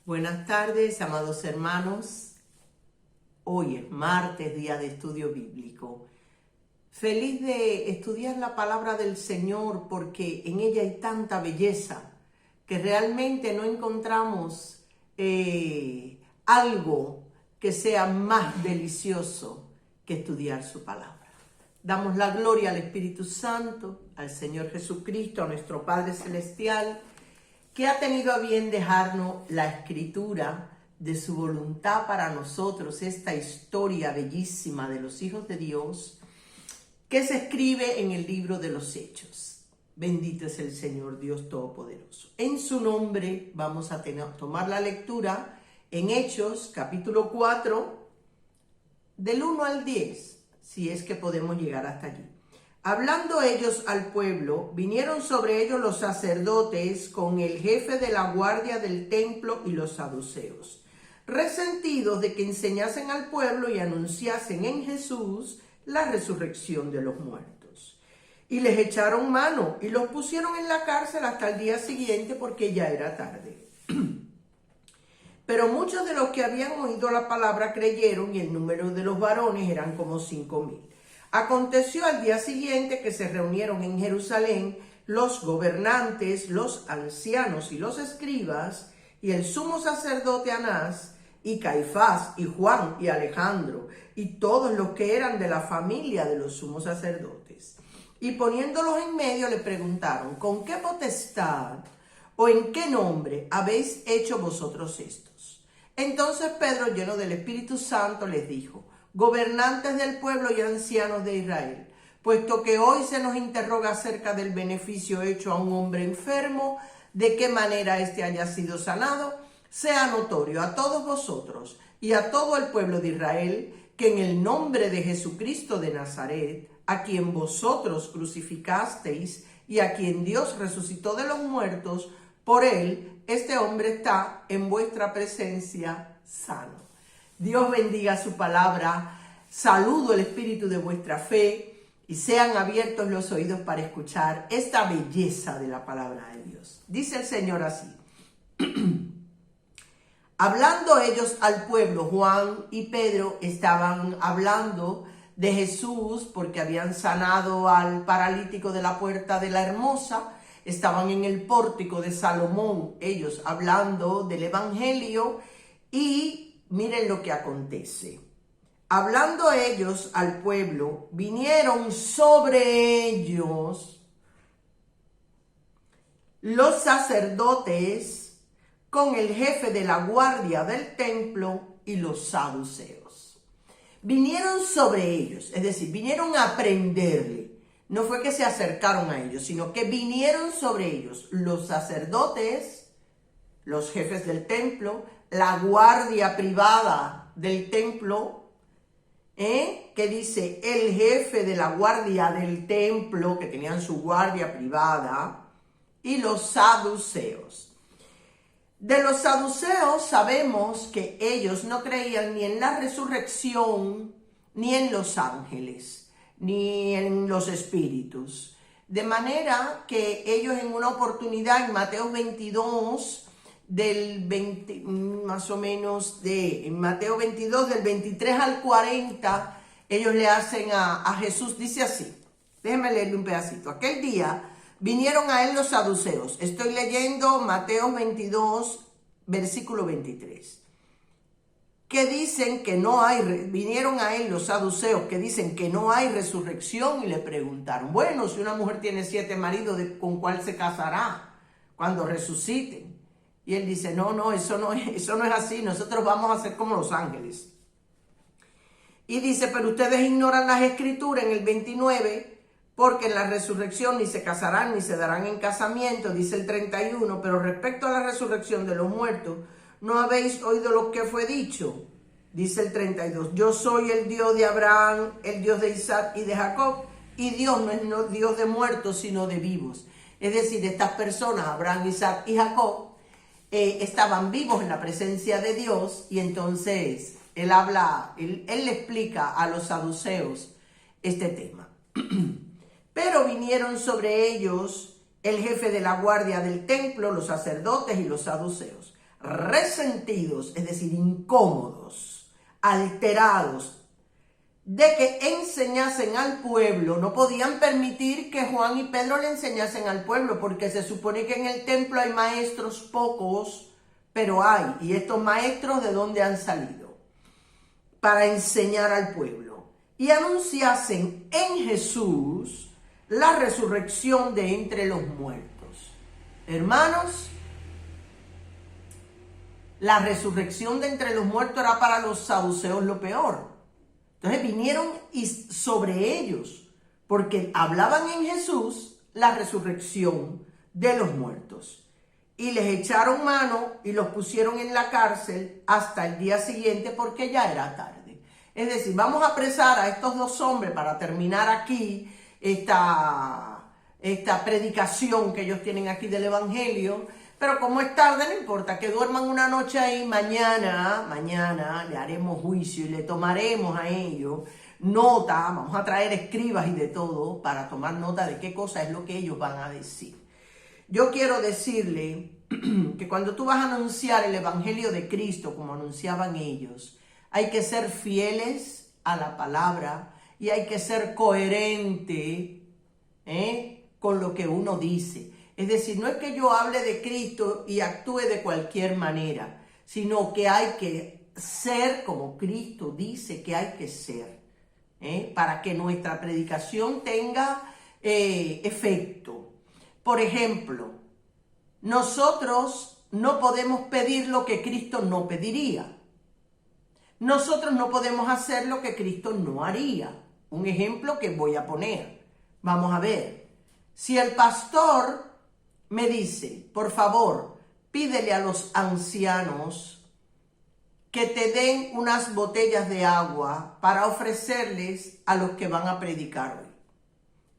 Buenas tardes, amados hermanos. Hoy es martes, día de estudio bíblico. Feliz de estudiar la palabra del Señor porque en ella hay tanta belleza que realmente no encontramos algo que sea más delicioso que estudiar su palabra. Damos la gloria al Espíritu Santo, al Señor Jesucristo, a nuestro Padre Celestial, que ha tenido a bien dejarnos la escritura de su voluntad para nosotros, esta historia bellísima de los hijos de Dios, que se escribe en el libro de los Hechos. Bendito es el Señor Dios Todopoderoso. En su nombre vamos a tomar la lectura en Hechos, capítulo 4, del 1 al 10, si es que podemos llegar hasta allí. Hablando ellos al pueblo, vinieron sobre ellos los sacerdotes con el jefe de la guardia del templo y los saduceos, resentidos de que enseñasen al pueblo y anunciasen en Jesús la resurrección de los muertos. Y les echaron mano y los pusieron en la cárcel hasta el día siguiente porque ya era tarde. Pero muchos de los que habían oído la palabra creyeron y el número de los varones eran como 5,000. Aconteció al día siguiente que se reunieron en Jerusalén los gobernantes, los ancianos y los escribas, y el sumo sacerdote Anás, y Caifás, y Juan, y Alejandro, y todos los que eran de la familia de los sumos sacerdotes. Y poniéndolos en medio le preguntaron, ¿con qué potestad o en qué nombre habéis hecho vosotros estos? Entonces Pedro, lleno del Espíritu Santo, les dijo, gobernantes del pueblo y ancianos de Israel, puesto que hoy se nos interroga acerca del beneficio hecho a un hombre enfermo, de qué manera éste haya sido sanado, sea notorio a todos vosotros y a todo el pueblo de Israel que en el nombre de Jesucristo de Nazaret, a quien vosotros crucificasteis y a quien Dios resucitó de los muertos, por él este hombre está en vuestra presencia sano. Dios bendiga su palabra, saludo el espíritu de vuestra fe y sean abiertos los oídos para escuchar esta belleza de la palabra de Dios. Dice el Señor así, hablando ellos al pueblo, Juan y Pedro estaban hablando de Jesús porque habían sanado al paralítico de la puerta de la Hermosa, estaban en el pórtico de Salomón, ellos hablando del evangelio y miren lo que acontece. Hablando ellos al pueblo, vinieron sobre ellos los sacerdotes con el jefe de la guardia del templo y los saduceos. Vinieron sobre ellos, es decir, vinieron a aprenderle. No fue que se acercaron a ellos, sino que vinieron sobre ellos los sacerdotes, los jefes del templo, la guardia privada del templo, que dice el jefe de la guardia del templo, que tenían su guardia privada, y los saduceos. De los saduceos sabemos que ellos no creían ni en la resurrección, ni en los ángeles, ni en los espíritus. De manera que ellos en una oportunidad en Mateo 22, más o menos en Mateo 22, del 23 al 40, ellos le hacen a Jesús, dice así, déjenme leerle un pedacito. Aquel día vinieron a él los saduceos. Estoy leyendo Mateo 22, versículo 23. Que dicen que no hay, vinieron a él los saduceos que dicen que no hay resurrección y le preguntaron, bueno, si una mujer tiene 7 maridos, ¿con cuál se casará cuando resuciten? Y él dice, no, eso no es así, nosotros vamos a ser como los ángeles. Y dice, pero ustedes ignoran las escrituras en el 29, porque en la resurrección ni se casarán ni se darán en casamiento, dice el 31, pero respecto a la resurrección de los muertos, ¿no habéis oído lo que fue dicho? Dice el 32, yo soy el Dios de Abraham, el Dios de Isaac y de Jacob, y Dios no es Dios de muertos, sino de vivos. Es decir, estas personas, Abraham, Isaac y Jacob, estaban vivos en la presencia de Dios, y entonces él le explica a los saduceos este tema. Pero vinieron sobre ellos el jefe de la guardia del templo, los sacerdotes y los saduceos, resentidos, es decir, incómodos, alterados, de que enseñasen al pueblo. No podían permitir que Juan y Pedro le enseñasen al pueblo, porque se supone que en el templo hay maestros pocos, pero hay. ¿Y estos maestros de dónde han salido? Para enseñar al pueblo. Y anunciasen en Jesús la resurrección de entre los muertos. Hermanos, la resurrección de entre los muertos era para los saduceos lo peor. Entonces vinieron y sobre ellos, porque hablaban en Jesús la resurrección de los muertos. Y les echaron mano y los pusieron en la cárcel hasta el día siguiente porque ya era tarde. Es decir, vamos a apresar a estos dos hombres para terminar aquí esta predicación que ellos tienen aquí del Evangelio. Pero como es tarde, no importa, que duerman una noche ahí, mañana le haremos juicio y le tomaremos a ellos nota, vamos a traer escribas y de todo para tomar nota de qué cosa es lo que ellos van a decir. Yo quiero decirle que cuando tú vas a anunciar el Evangelio de Cristo, como anunciaban ellos, hay que ser fieles a la palabra y hay que ser coherente con lo que uno dice. Es decir, no es que yo hable de Cristo y actúe de cualquier manera, sino que hay que ser como Cristo dice que hay que ser, para que nuestra predicación tenga efecto. Por ejemplo, nosotros no podemos pedir lo que Cristo no pediría. Nosotros no podemos hacer lo que Cristo no haría. Un ejemplo que voy a poner. Vamos a ver. Si el pastor me dice, por favor, pídele a los ancianos que te den unas botellas de agua para ofrecerles a los que van a predicar hoy.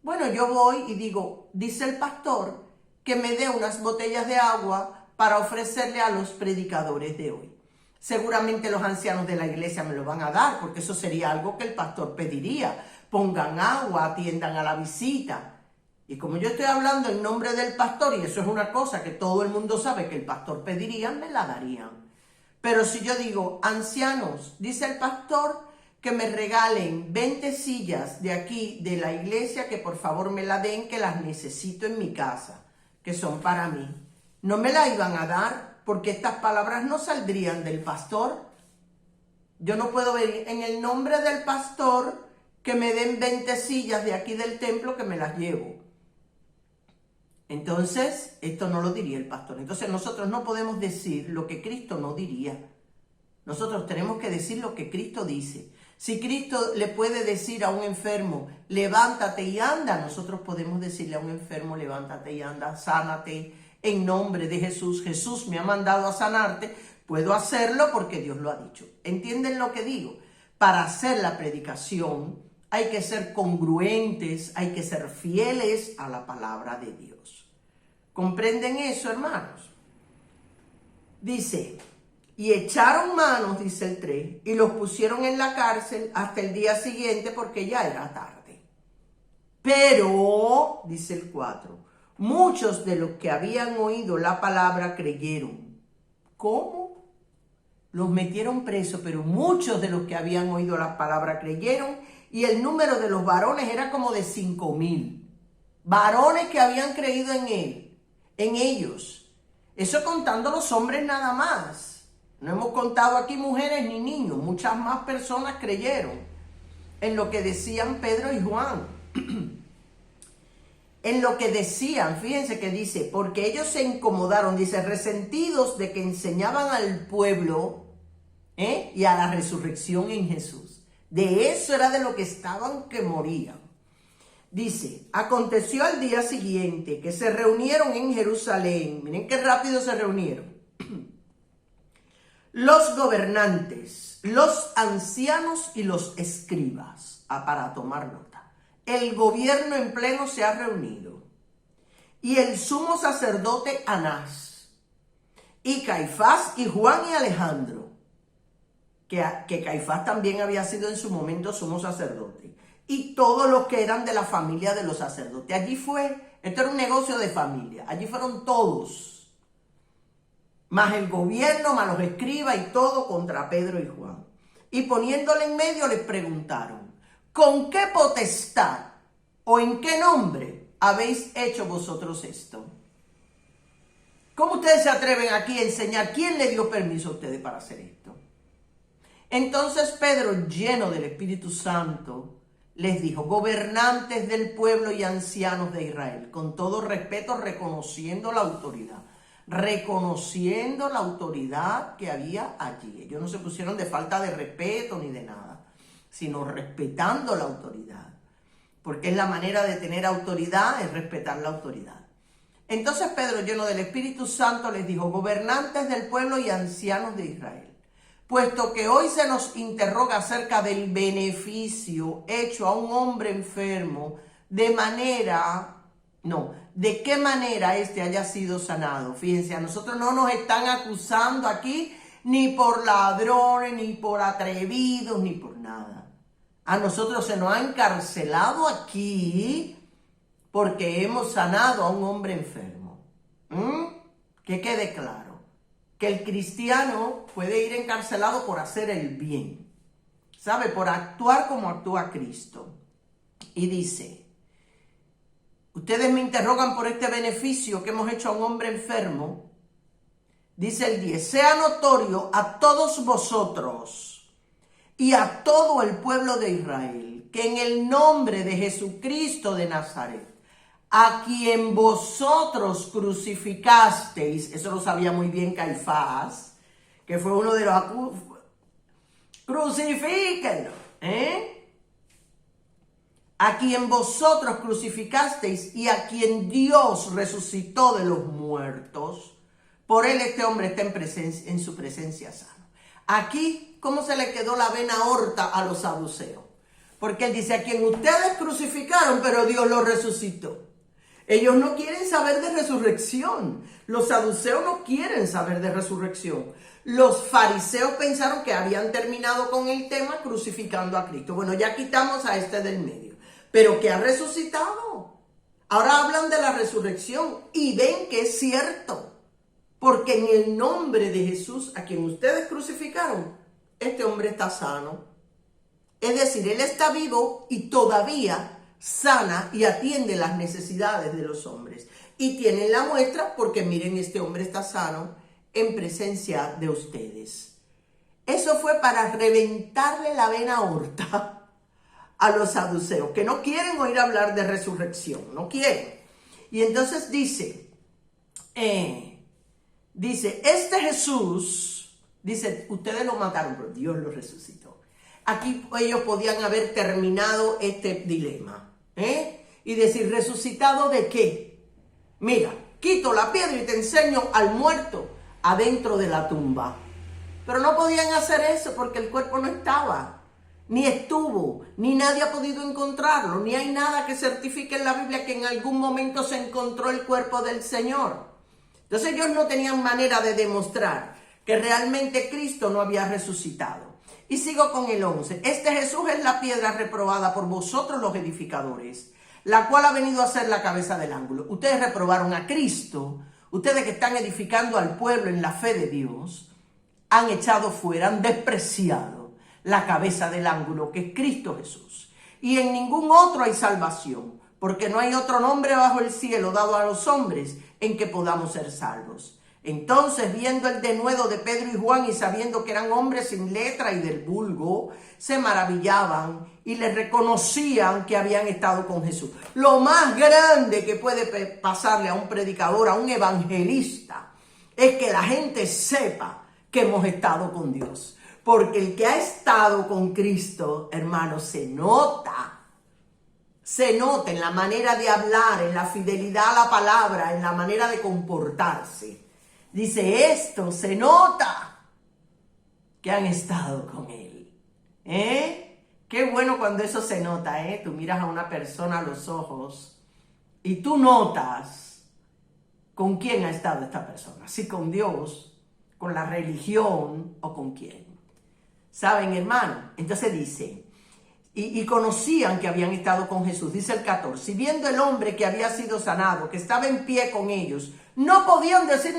Bueno, yo voy y digo, dice el pastor que me dé unas botellas de agua para ofrecerle a los predicadores de hoy. Seguramente los ancianos de la iglesia me lo van a dar, porque eso sería algo que el pastor pediría. Pongan agua, atiendan a la visita. Y como yo estoy hablando en nombre del pastor, y eso es una cosa que todo el mundo sabe que el pastor pediría, me la darían. Pero si yo digo, ancianos, dice el pastor que me regalen 20 sillas de aquí, de la iglesia, que por favor me la den, que las necesito en mi casa, que son para mí. No me la iban a dar, porque estas palabras no saldrían del pastor. Yo no puedo venir en el nombre del pastor que me den 20 sillas de aquí del templo, que me las llevo. Entonces, esto no lo diría el pastor. Entonces, nosotros no podemos decir lo que Cristo no diría. Nosotros tenemos que decir lo que Cristo dice. Si Cristo le puede decir a un enfermo, levántate y anda, nosotros podemos decirle a un enfermo, levántate y anda, sánate en nombre de Jesús. Jesús me ha mandado a sanarte, puedo hacerlo porque Dios lo ha dicho. ¿Entienden lo que digo? Para hacer la predicación hay que ser congruentes, hay que ser fieles a la palabra de Dios. ¿Comprenden eso, hermanos? Dice, y echaron manos, dice el 3, y los pusieron en la cárcel hasta el día siguiente porque ya era tarde. Pero, dice el 4, muchos de los que habían oído la palabra creyeron. ¿Cómo? Los metieron presos, pero muchos de los que habían oído la palabra creyeron, y el número de los varones era como de 5,000. Varones que habían creído en él, en ellos. Eso contando los hombres nada más. No hemos contado aquí mujeres ni niños. Muchas más personas creyeron en lo que decían Pedro y Juan. En lo que decían, fíjense que dice, porque ellos se incomodaron, dice, resentidos de que enseñaban al pueblo y a la resurrección en Jesús. De eso era de lo que estaban que morían. Dice, aconteció al día siguiente que se reunieron en Jerusalén. Miren qué rápido se reunieron. Los gobernantes, los ancianos y los escribas, para tomar nota. El gobierno en pleno se ha reunido. Y el sumo sacerdote Anás, y Caifás, y Juan y Alejandro, que Caifás también había sido en su momento sumo sacerdote, y todos los que eran de la familia de los sacerdotes. Allí fue, esto era un negocio de familia, allí fueron todos, más el gobierno, más los escribas y todo contra Pedro y Juan. Y poniéndole en medio les preguntaron, ¿con qué potestad o en qué nombre habéis hecho vosotros esto? ¿Cómo ustedes se atreven aquí a enseñar? ¿Quién le dio permiso a ustedes para hacer esto? Entonces Pedro, lleno del Espíritu Santo, les dijo, gobernantes del pueblo y ancianos de Israel, con todo respeto, reconociendo la autoridad que había allí. Ellos no se pusieron de falta de respeto ni de nada, sino respetando la autoridad, porque es la manera de tener autoridad, es respetar la autoridad. Entonces Pedro, lleno del Espíritu Santo, les dijo, gobernantes del pueblo y ancianos de Israel, puesto que hoy se nos interroga acerca del beneficio hecho a un hombre enfermo, de qué manera éste haya sido sanado. Fíjense, a nosotros no nos están acusando aquí ni por ladrones, ni por atrevidos, ni por nada. A nosotros se nos ha encarcelado aquí porque hemos sanado a un hombre enfermo. Que quede claro que el cristiano puede ir encarcelado por hacer el bien, ¿sabe? Por actuar como actúa Cristo. Y dice, ustedes me interrogan por este beneficio que hemos hecho a un hombre enfermo. Dice el 10, sea notorio a todos vosotros y a todo el pueblo de Israel, que en el nombre de Jesucristo de Nazaret, a quien vosotros crucificasteis, eso lo sabía muy bien Caifás, que fue uno de los crucifíquenlo, a quien vosotros crucificasteis y a quien Dios resucitó de los muertos, por él este hombre está en su presencia sano. Aquí, ¿cómo se le quedó la vena aorta a los saduceos? Porque él dice, a quien ustedes crucificaron, pero Dios lo resucitó. Ellos no quieren saber de resurrección. Los saduceos no quieren saber de resurrección. Los fariseos pensaron que habían terminado con el tema crucificando a Cristo. Bueno, ya quitamos a este del medio. Pero que ha resucitado. Ahora hablan de la resurrección y ven que es cierto. Porque en el nombre de Jesús, a quien ustedes crucificaron, este hombre está sano. Es decir, él está vivo y todavía sana y atiende las necesidades de los hombres. Y tienen la muestra porque miren, este hombre está sano en presencia de ustedes. Eso fue para reventarle la vena aorta a los saduceos, que no quieren oír hablar de resurrección, no quieren. Y entonces dice, este Jesús, dice, ustedes lo mataron, pero Dios lo resucitó. Aquí ellos podían haber terminado este dilema, y decir, ¿resucitado de qué? Mira, quito la piedra y te enseño al muerto adentro de la tumba. Pero no podían hacer eso porque el cuerpo no estaba, ni estuvo, ni nadie ha podido encontrarlo, ni hay nada que certifique en la Biblia que en algún momento se encontró el cuerpo del Señor. Entonces ellos no tenían manera de demostrar que realmente Cristo no había resucitado. Y sigo con el 11. Este Jesús es la piedra reprobada por vosotros los edificadores, la cual ha venido a ser la cabeza del ángulo. Ustedes reprobaron a Cristo, ustedes que están edificando al pueblo en la fe de Dios, han echado fuera, han despreciado la cabeza del ángulo, que es Cristo Jesús. Y en ningún otro hay salvación, porque no hay otro nombre bajo el cielo dado a los hombres en que podamos ser salvos. Entonces, viendo el denuedo de Pedro y Juan y sabiendo que eran hombres sin letra y del vulgo, se maravillaban y les reconocían que habían estado con Jesús. Lo más grande que puede pasarle a un predicador, a un evangelista, es que la gente sepa que hemos estado con Dios. Porque el que ha estado con Cristo, hermanos, se nota en la manera de hablar, en la fidelidad a la palabra, en la manera de comportarse. Dice, esto se nota que han estado con él. Qué bueno cuando eso se nota, Tú miras a una persona a los ojos y tú notas con quién ha estado esta persona. Si con Dios, con la religión o con quién. ¿Saben, hermano? Entonces dice, y conocían que habían estado con Jesús. Dice el 14, y viendo el hombre que había sido sanado, que estaba en pie con ellos, no podían decir nada